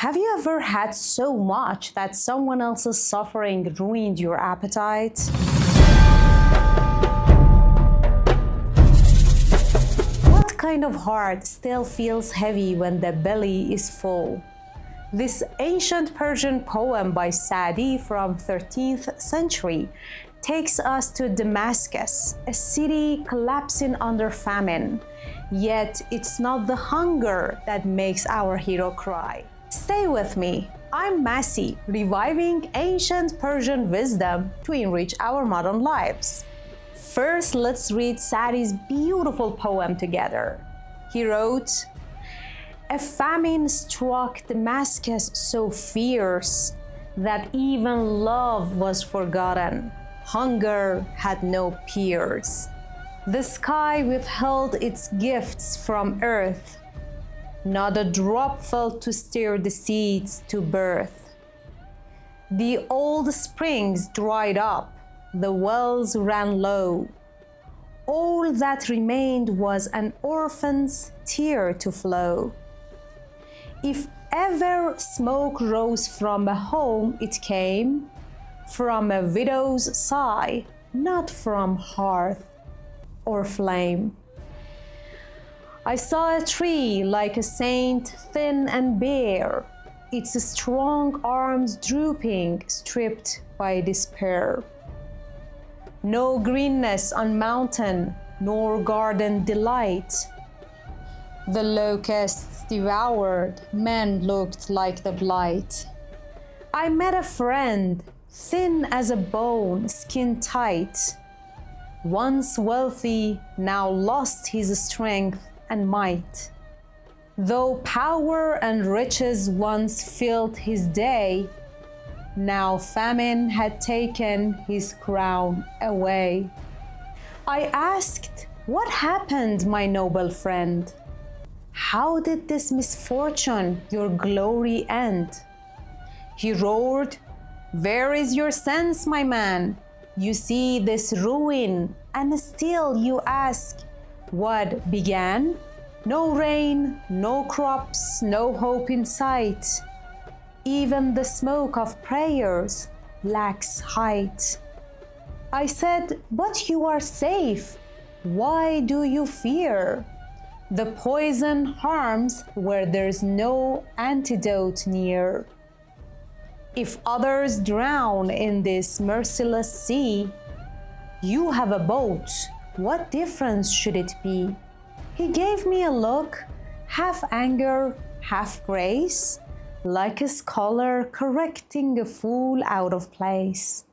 Have you ever had so much that someone else's suffering ruined your appetite? What kind of heart still feels heavy when the belly is full? This ancient Persian poem by Saadi from 13th century takes us to Damascus, a city collapsing under famine. Yet it's not the hunger that makes our hero cry. Stay with me. I'm Masi, reviving ancient Persian wisdom to enrich our modern lives. First, let's read Saadi's beautiful poem together. He wrote, "A famine struck Damascus so fierce that even love was forgotten. Hunger had no peers. The sky withheld its gifts from earth. Not a drop fell to stir the seeds to birth. The old springs dried up, the wells ran low. All that remained was an orphan's tear to flow. If ever smoke rose from a home, it came from a widow's sigh, not from hearth or flame. I saw a tree like a saint, thin and bare, its strong arms drooping, stripped by despair. No greenness on mountain, nor garden delight. The locusts devoured, men looked like the blight. I met a friend, thin as a bone, skin tight. Once wealthy, now lost his strength and might. Though power and riches once filled his day, now famine had taken his crown away. I asked, 'What happened, my noble friend? How did this misfortune your glory end?' He roared, 'Where is your sense, my man? You see this ruin, and still you ask, what began? No rain, no crops, no hope in sight. Even the smoke of prayers lacks height.' I said, 'But you are safe. Why do you fear? The poison harms where there's no antidote near. If others drown in this merciless sea, you have a boat. What difference should it be?' He gave me a look, half anger, half grace, like a scholar correcting a fool out of place.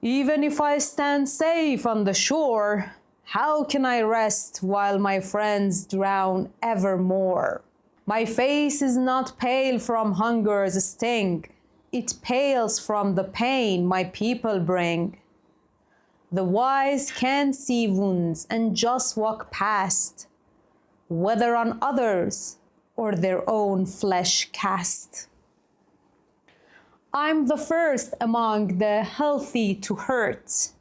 'Even if I stand safe on the shore, how can I rest while my friends drown evermore? My face is not pale from hunger's sting. It pales from the pain my people bring. The wise can see wounds and just walk past, whether on others or their own flesh cast. I'm the first among the healthy to hurt,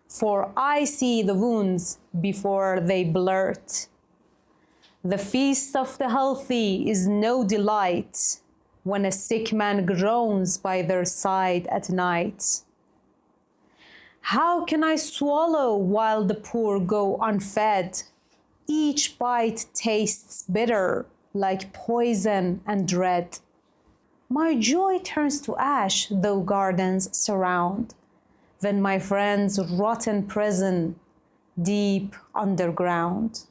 for I see the wounds before they blurt. The feast of the healthy is no delight when a sick man groans by their side at night. How can I swallow while the poor go unfed? Each bite tastes bitter, like poison and dread. My joy turns to ash, though gardens surround, when my friends rot in prison, deep underground."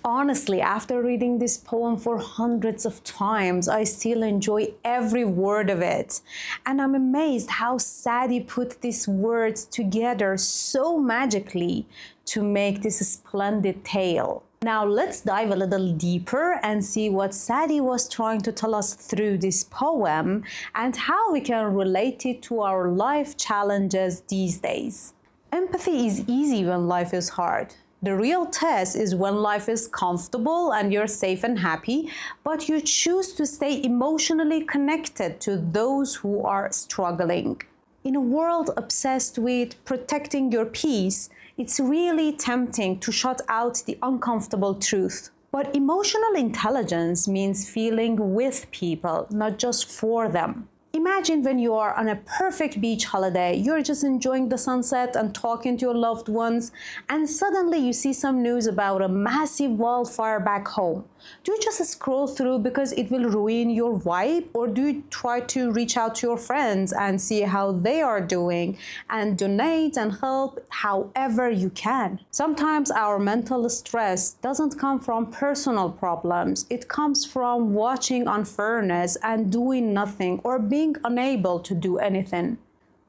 Honestly, after reading this poem for hundreds of times, I still enjoy every word of it. And I'm amazed how Saadi put these words together so magically to make this splendid tale. Now let's dive a little deeper and see what Saadi was trying to tell us through this poem and how we can relate it to our life challenges these days. Empathy is easy when life is hard. The real test is when life is comfortable and you're safe and happy, but you choose to stay emotionally connected to those who are struggling. In a world obsessed with protecting your peace, it's really tempting to shut out the uncomfortable truth. But emotional intelligence means feeling with people, not just for them. Imagine when you are on a perfect beach holiday, you're just enjoying the sunset and talking to your loved ones, and suddenly you see some news about a massive wildfire back home. Do you just scroll through because it will ruin your vibe, or do you try to reach out to your friends and see how they are doing and donate and help however you can? Sometimes our mental stress doesn't come from personal problems, it comes from watching unfairness and doing nothing or being unable to do anything.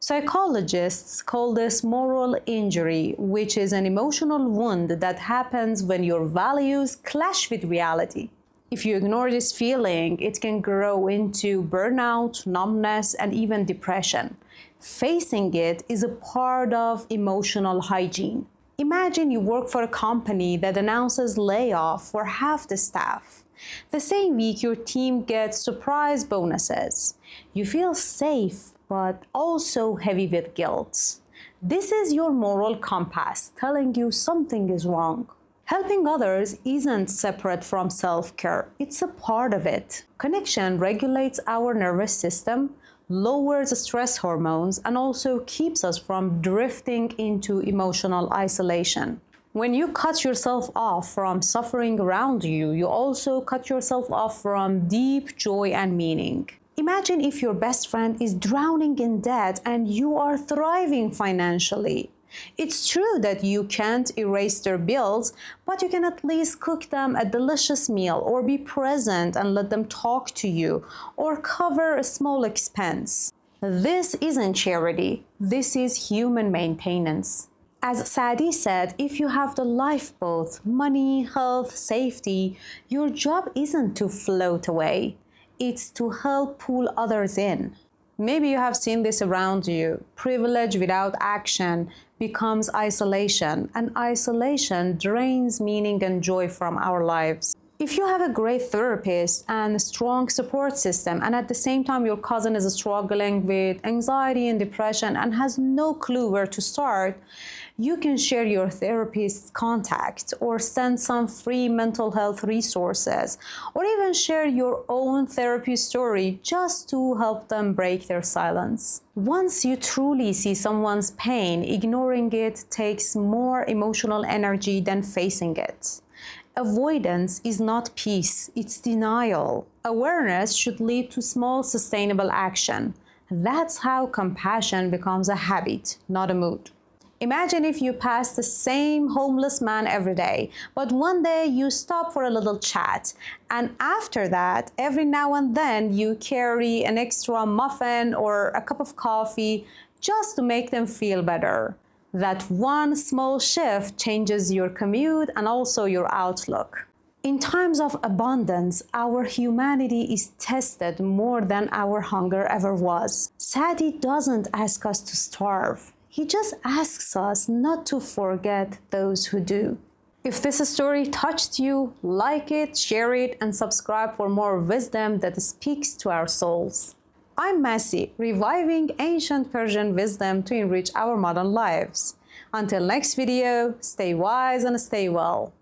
Psychologists call this moral injury, which is an emotional wound that happens when your values clash with reality. If you ignore this feeling, it can grow into burnout, numbness, and even depression. Facing it is a part of emotional hygiene. Imagine you work for a company that announces layoff for half the staff. The same week, your team gets surprise bonuses. You feel safe, but also heavy with guilt. This is your moral compass telling you something is wrong. Helping others isn't separate from self-care, it's a part of it. Connection regulates our nervous system, lowers stress hormones, and also keeps us from drifting into emotional isolation. When you cut yourself off from suffering around you, you also cut yourself off from deep joy and meaning. Imagine if your best friend is drowning in debt and you are thriving financially. It's true that you can't erase their bills, but you can at least cook them a delicious meal or be present and let them talk to you or cover a small expense. This isn't charity, this is human maintenance. As Saadi said, if you have the lifeboat, money, health, safety, your job isn't to float away. It's to help pull others in. Maybe you have seen this around you. Privilege without action becomes isolation, and isolation drains meaning and joy from our lives. If you have a great therapist and a strong support system, and at the same time your cousin is struggling with anxiety and depression and has no clue where to start, you can share your therapist's contact or send some free mental health resources, or even share your own therapy story just to help them break their silence. Once you truly see someone's pain, ignoring it takes more emotional energy than facing it. Avoidance is not peace, it's denial. Awareness should lead to small, sustainable action. That's how compassion becomes a habit, not a mood. Imagine if you pass the same homeless man every day, but one day you stop for a little chat, and after that, every now and then you carry an extra muffin or a cup of coffee just to make them feel better. That one small shift changes your commute and also your outlook. In times of abundance, our humanity is tested more than our hunger ever was. Saadi doesn't ask us to starve. He just asks us not to forget those who do. If this story touched you, like it, share it, and subscribe for more wisdom that speaks to our souls. I'm Masi, reviving ancient Persian wisdom to enrich our modern lives. Until next video, stay wise and stay well.